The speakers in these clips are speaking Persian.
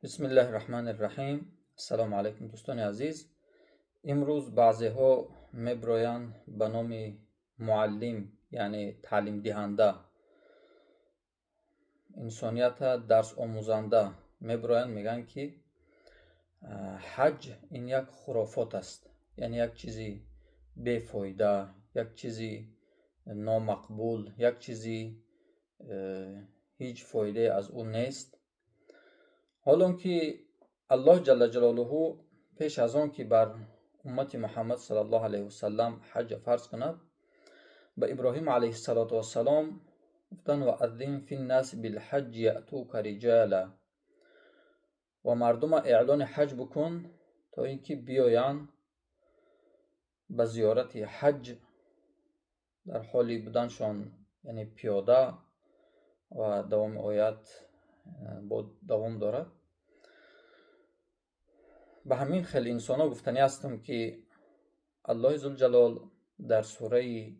بسم الله الرحمن الرحیم. السلام علیکم دوستان عزیز. امروز بعضی ها میبرویند به نام معلم، یعنی تعلیم دهنده، انسانیت درس آموزنده میبرویند، میگن که حج این یک خرافات است، یعنی یک چیزی بیفایده، یک چیزی نامقبول، یک چیزی هیچ فایده از اون نیست. حالان که الله جل جلاله پیش از آن که بر امت محمد صلی الله علیه وسلم حج فرض کند، به ابراهیم علیه السلام گفتن و اذن فی الناس بالحج یأتوک رجالا، و مردم اعلان حج بکن تا اینکه بیایند به زیارت حج در حالی بودنشان، یعنی پیاده، و دوام آیت با دوام دارد. به همین خیلی انسان ها گفتنی هستم که الله ذوالجلال در سوره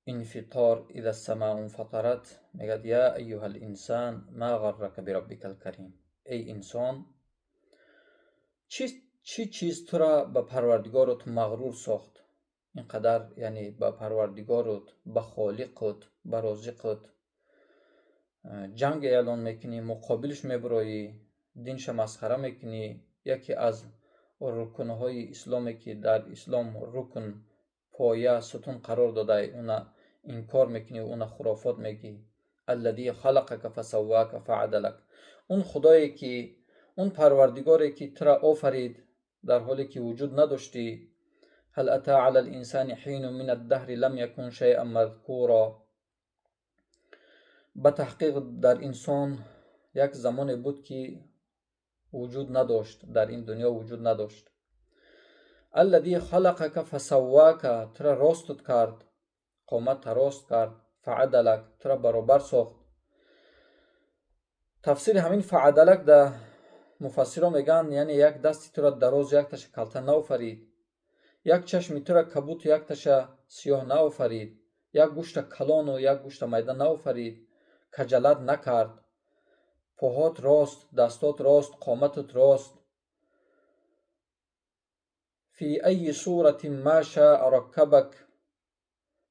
انفطار اذا السماء انفطرت میگد یا ایها الانسان ما غرک بربک الکریم، ای انسان، چی چیز تو را به پروردگارت مغرور ساخت؟ اینقدر یعنی به پروردگارت، به خالقت، به رازقت جنگ اعلان میکنی، مقابلش میبرایی، دینش مسخره میکنی. یکی از رکنهای اسلامی که در اسلام رکن پایه ستون قرار داده، اون انکار میکنی، اون خرافات میگی. الذی خلقک فسواک فعدلک، اون خدایی که، اون پروردگاری که ترا آفرید در حالی که وجود نداشتی. هل اتی علی الانسان حین من الدهر لم یکن شیئا مذکورا، به تحقیق در انسان یک زمانی بود که وجود نداشت، در این دنیا وجود نداشت. الذی خلقک فسواک، ترا راستت کرد، قامت راست کرد. فعدلک، ترا برابر ساخت. تفسیر همین فعدلک در مفسران میگن یعنی یک دستی ترا دراز، یک تش کلته نآفرید، یک چشمی ترا کبوت، یک تش سیاه نآفرید، یک گوشت کلان و یک گوشت میده نآفرید، خجالت نکرد. پاهات راست، دستات راست، قامتت راست. فی ای صورت ما شاء رکبک،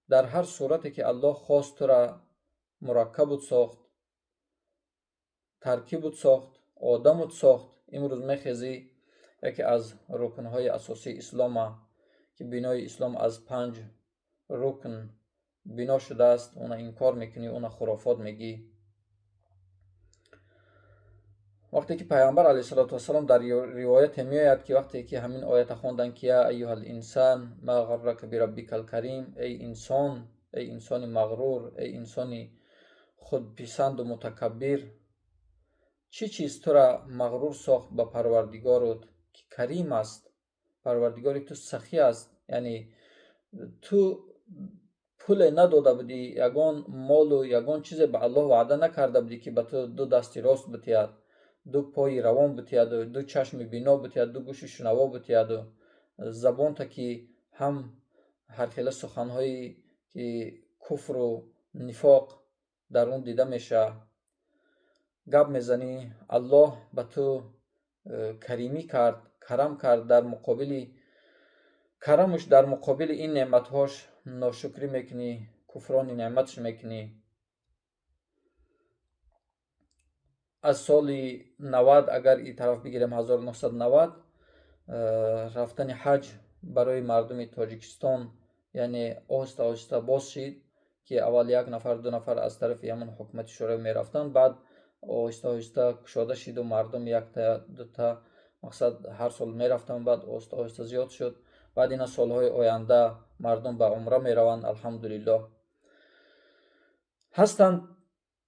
در هر صورتی که الله خواست تو را مرکبت ساخت، ترکیبت ساخت، آدمت ساخت. امروز میخیزی یکی از رکنهای اساسی اسلام که بنای اسلام از 5 رکن بنا شده است، اون انکار میکنی، اون خرافات میگی. وقتی که پیامبر علیه السلام در روایت میآید که وقتی که همین آیت خواندن که یا ایها الانسان ما غرک بربک الکریم، ای انسان، ای انسان مغرور، ای انسان خودپسند و متکبر، چی چیز تو را مغرور ساخت به پروردگارت که کریم است؟ پروردگار تو سخی است، یعنی تو پول نداده بودی، یگان مال و یگان چیز به الله وعده نکرده بودی که به تو دو دستی راست بتید، دو پای روان بتید، دو چشم بینا بتید، دو گوش شنوا بتید، و زبان تا که هم هر خیلی سخنهایی که کفر و نفاق در اون دیده میشه گپ میزنی. الله به تو کریمی کرد، کرم کرد، در مقابل کرمش، در مقابل این نعمتهاش ناشکری میکنی، کفران نعمتش میکنی. از سال 90 اگر این طرف بگیریم 1990 رفتن حج برای مردم تاجیکستان یعنی آهسته آهسته باز شد که اول 1 نفر 2 نفر از طرف یمن حکومت شوروی میرفتن، بعد آهسته آهسته کشاده شد و مردم 1 تا 2 تا مقصد هر سال میرفتن، بعد آهسته آهسته زیاد شد. بعد این سالهای آینده مردم به عمره میروند. الحمدلله هستند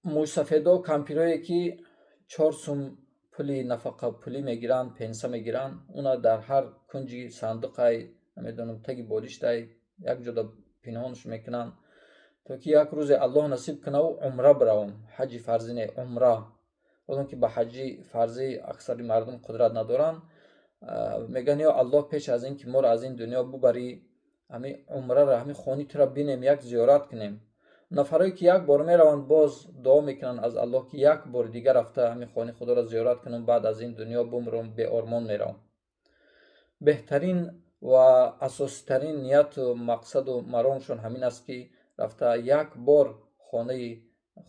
موسفیدا و کمپیرایی که 4 سوم پولی نفقه پولی میگیرن، پنسه میگیرن، اونا در هر کنجی صندوق نمیدونم تگی بالش دای یک جدا پنهانش میکنن تا که یک روز الله نصیب کنه و عمره بروم. حج فرضی نه، عمره. اون که به حج فرضی اکثر مردم قدرت ندارن، میگن یا الله پیش از این که ما را از این دنیا ببری، همین عمره را همین خونی تو را بینیم، یک زیارت کنیم. нафарое ки як бор мераванд боз дуо мекунанд аз аллоҳ ки як бори дигар рафта ҳамин хонаи худоро зиёрат кунам, баъд аз ин дунё бумрум, беормон меравам. беҳтарин ва асоситарин нияту мақсаду маромшон ҳамин аст ки рафта як бор хонаи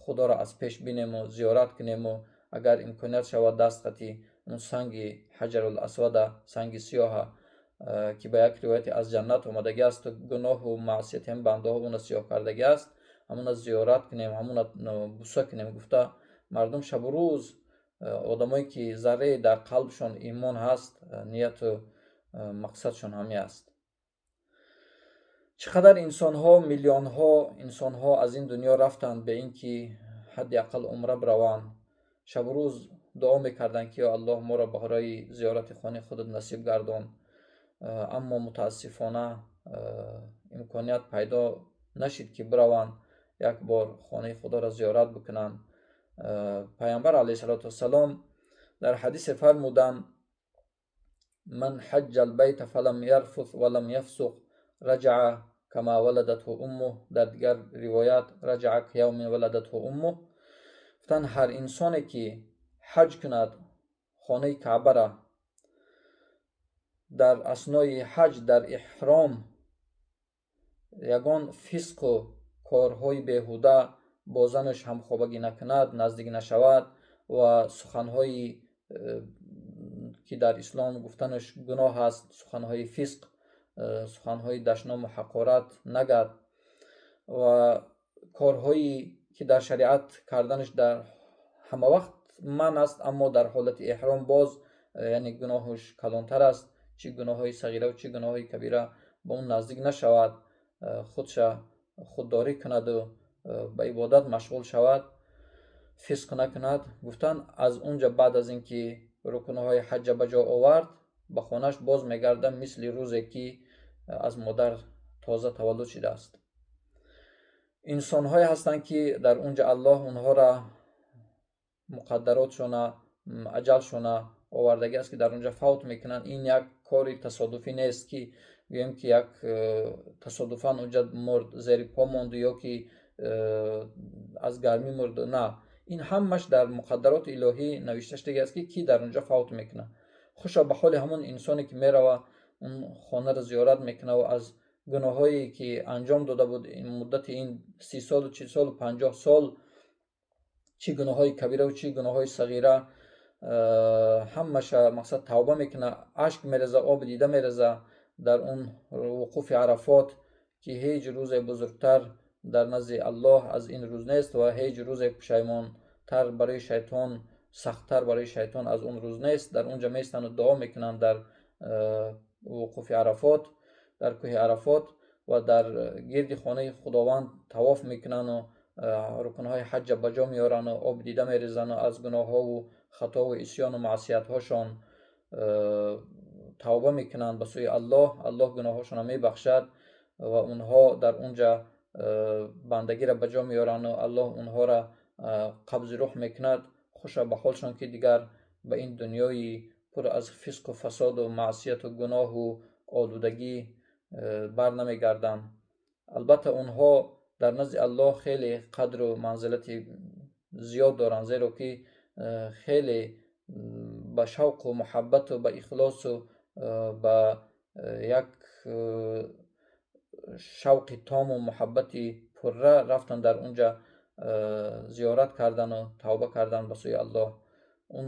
худоро аз пеш бинему, зиёрат кунему. агар имконият шавад даст қати он санги ҳаҷарул асвада, санги сиёҳа ки ба як ривояти аз ҷаннат омадагӣ асту гуноҳу маъсияти ҳамин бандаҳо уна сиёҳ кардагӣ аст, ҳамуна зиёрат кунем, ҳамуна буса кунем гуфта мардум шабу рӯз, одамое ки зарраи дар қалбшон имон ҳаст, нияту мақсадшон ҳамин аст. чӣ қадар инсонҳо, миллионҳо инсонҳо аз ин дунё рафтанд бе ин ки ҳадди ақал умра бираванд. шабу рӯз дуо мекарданд ки ё аллоҳ моро барои зиёрати хонаи худат насиб гардон. аммо мутаассифона имконият пайдо нашид ки бираванд як бор хонаи худоро зиёрат бикунанд. пайғамбар алайҳиссалоту вассалом дар ҳадисе фармуданд: ман ҳаҷҷа албайта фалам ярфус валам яфсуқ раҷаа кама валадатҳу уммуҳ. дар дигар ривоят раҷаа каявмин валадатҳу уммуҳ. гуфтанд ҳар инсоне ки ҳаҷ кунад хонаи каъбара, дар аснои ҳаҷ дар иҳром ягон фисқу корҳои беҳуда бо занаш ҳамхобагӣ накунад, наздик нашавад ва суханҳои ки дар ислом гуфтанаш гуноҳ аст, суханҳои фисқ, суханҳои дашному ҳақорат нагад ва корҳои ки дар шариат карданаш дар ҳама вақт ман аст, аммо дар ҳолати иҳром боз яъне гуноҳуш калонтар аст. чӣ гуноҳҳои сағира чӣ гуноҳҳои кабира ба он наздик нашавад, худша худдорӣ кунаду ба ибодат машғул шавад, фисқ накунад. гуфтанд аз онҷа баъд аз ин ки рукунҳои ҳаҷа ба ҷо овард, ба хонааш боз мегардад мисли рӯзе ки аз модар тоза таваллуд шудааст. инсонҳое ҳастанд ки дар онҷа аллоҳ онҳоро муқаддаротшона, аҷалшона овардагӣ аст ки дар онҷа фавт мекунанд. ин як кори тасодуфӣ нест ки гӯем ки як тасодуфан онҷа мурд, зери по монду ё ки аз гармӣ мурд. на, ин ҳамаш дар муқаддароти илоҳӣ навишта шудагӣ аст ки кӣ дар онҷа фавт мекунад. хуша ба ҳоли ҳамон инсоне ки мерава он хонаро зиёрат мекунад ва аз гуноҳҳое ки анҷом дода буд муддати ин 30 солу 40 солу 50 сол, чӣ гуноҳҳои кабирау чӣ гуноҳҳои сағира, ҳамаша мақсад тавба мекунад, ашк мереза, оби дида мереза дар он вуқуфи арафот, ки ҳеҷ рӯзе бузургтар дар назди аллоҳ аз ин рӯз нест ва ҳеҷ рӯзе пушаймонтар барои шайтон, сахттар барои шайтон аз он рӯз нест. дар онҷа меистану дуо мекунанд дар вуқуфи арафот, дар кӯҳи арафот ва дар гирди хонаи худованд тавоф мекунану рукунҳои ҳаҷа ба ҷо меорану оби дида мерезану аз гуноҳҳову хатову исёну маъсиятҳошон тавба мекунанд ба сӯи аллоҳ. аллоҳ гуноҳҳошонро мебахшад ва онҳо дар онҷа бандагиро ба ҷо меорану аллоҳ онҳоро қабзи руҳ мекунад. хуша ба ҳолшон ки дигар ба ин дунёи пур аз фисқу фасоду маъсияту гуноҳу олудагӣ барнамегарданд. албатта онҳо дар назди аллоҳ хеле қадру манзилати зиёд доранд, зеро ки хеле ба шавқу муҳаббату ба ихлосу ба як шавқи тому муҳаббати пурра рафтан дар онҷа зиёрат кардану тавба кардан ба сӯи аллоҳ. он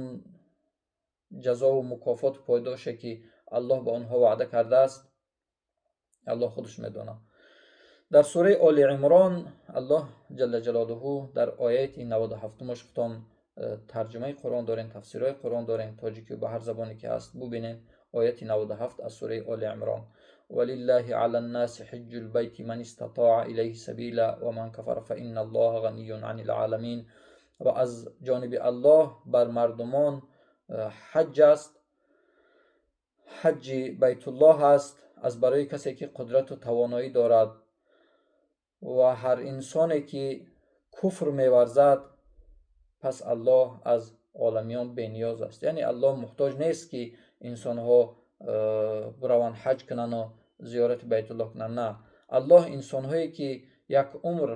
ҷазову мукофоту пойдоше ки аллоҳ ба онҳо ваъда кардааст, аллоҳ худаш медонад. дар сураи Оли Имрон аллоҳ ҷалла ҷалолуҳу дар ояти 97-умаш хутон тарҷумаи Қуръон дорем, тафсирои Қуръон дорем, тоҷикӣ ба ҳар забоне ки ҳаст бубинем. ояти 97 аз сураи Оли Имрон: валиллаҳи ала ннаси ҳиҷҷул байти ман истатоъа илайҳи сабила ва ман кафара фа инна аллоҳа ғаниюн анил аламин. ва аз ҷониби аллоҳ бар мардумон ҳаҷ аст, ҳаҷҷи байтуллоҳ аст аз барои касе ки қудрату тавоноӣ дорад. ва ҳар инсоне ки куфр меварзад, пас аллоҳ аз оламиён бениёз аст. яъне аллоҳ муҳтоҷ нест ки инсонҳо бираванд ҳаҷ кунану зиёрати байтуллоҳ кунанд. на, аллоҳ инсонҳое ки як умр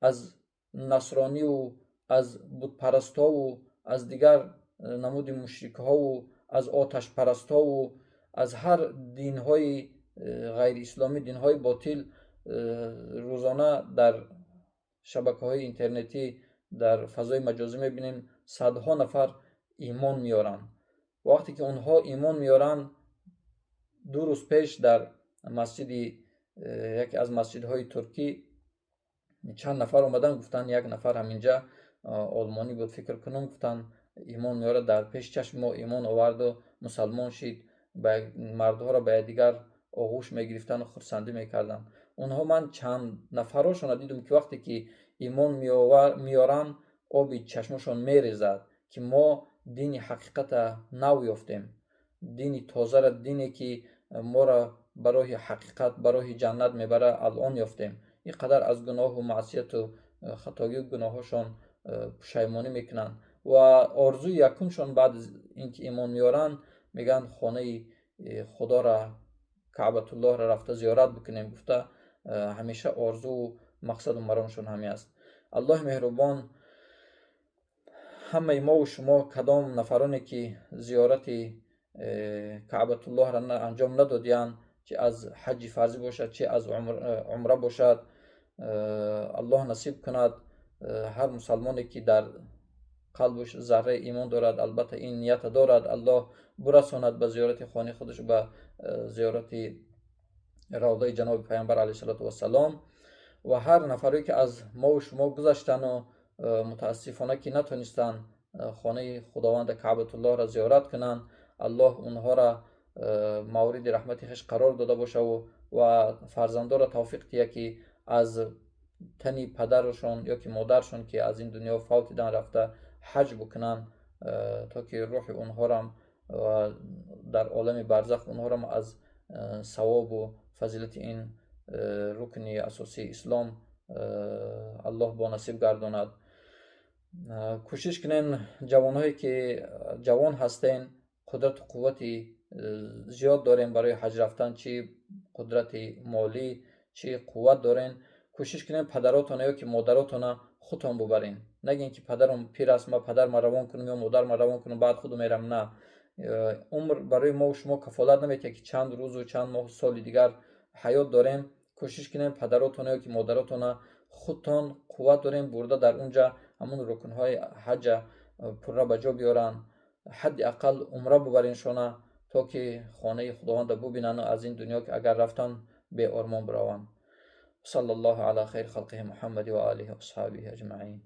از نصرانی و از بت پرستا و از دیگر نمود مشرک ها و از آتش پرستا و از هر دین های غیر اسلامی، دین های باطل، روزانه در شبکه های اینترنتی در فضای مجازی میبینیم صدها نفر ایمان میارن. وقتی که اونها ایمان میارن، 2 روز پیش در یکی از مسجدهای ترکی چند نفر اومدن گفتن، یک نفر همینجا آلمانی بود فکر کنم، گفتن ایمان میاره، در پیش چشم ما ایمان آورد و مسلمان شد. مردها را به دیگر آغوش میگرفتن و خرسندی میکردن. اونها من چند نفراشون دیدم که وقتی که ایمان میارن آبی چشمشون میریزد که ما دین حقیقت نو یافتیم، دین تازه را، دینی که ما را برای حقیقت، برای جنت میبره الان یافتیم. اینقدر از گناه و معصیت و خطایی و گناهاشون پشیمانی میکنن و آرزوی یکمشون بعد اینکه ایمان میارن میگن خانه خدا را، کعبت الله را رفته زیارت بکنیم. گفته همیشه آرزو و مقصد و مرامشون همین است. الله مهربان همه ما و شما کدام نفرانی که زیارت کعبت الله را انجام ندادیان، چه از حج فرضی باشد چه از عمره باشد، الله نصیب کند هر مسلمانی که در قلبش ذره ایمان دارد، البته این نیت دارد، الله برساند به زیارت خانه خودش، به زیارت روضه جناب پیامبر علیه السلام. و هر نفری که از ما و شما گذشتن و متاسفانه که نتونستن خانه خداوند کعبت الله را زیارت کنن، الله اونها را مورد رحمت خویش قرار داده باشه و فرزندا را توفیق دیه که از تنی پدرشون یا که مادرشون که از این دنیا فوت دیدن رفته حج بکنن، تا که روح اونها را در عالم برزخ اونها را از ثواب و فضیلت این رکن اساسی اسلام الله با نصیب گرداند. کوشش کنین جوانهایی که جوان هستین، قدرت و قوتی زیاد دارین برای حج رفتن، چه قدرت مالی چه قوت دارین، کوشش کنین پدراتون یا که مادراتون خودتون ببرین. نگین که پدرم پیر است، ما پدرم روان کنم یا مادرم روان کنم بعد خودم میرم. نه، عمر برای ما و شما کفالت نمیده که چند روز و چند ماه سال دیگر حیات داریم. کوشش کنین پدراتون یا که مادراتون خودتان قوت دارین برده در اونجا همون رکنهای حج پر به جا بیارن، حد اقل عمره ببرین شونه تا که خانه خداوند ببینن و از این دنیا که اگر رفتن به آرمان بروند. صلی الله علی خیر خلقه محمد و آله و اصحابه اجمعین.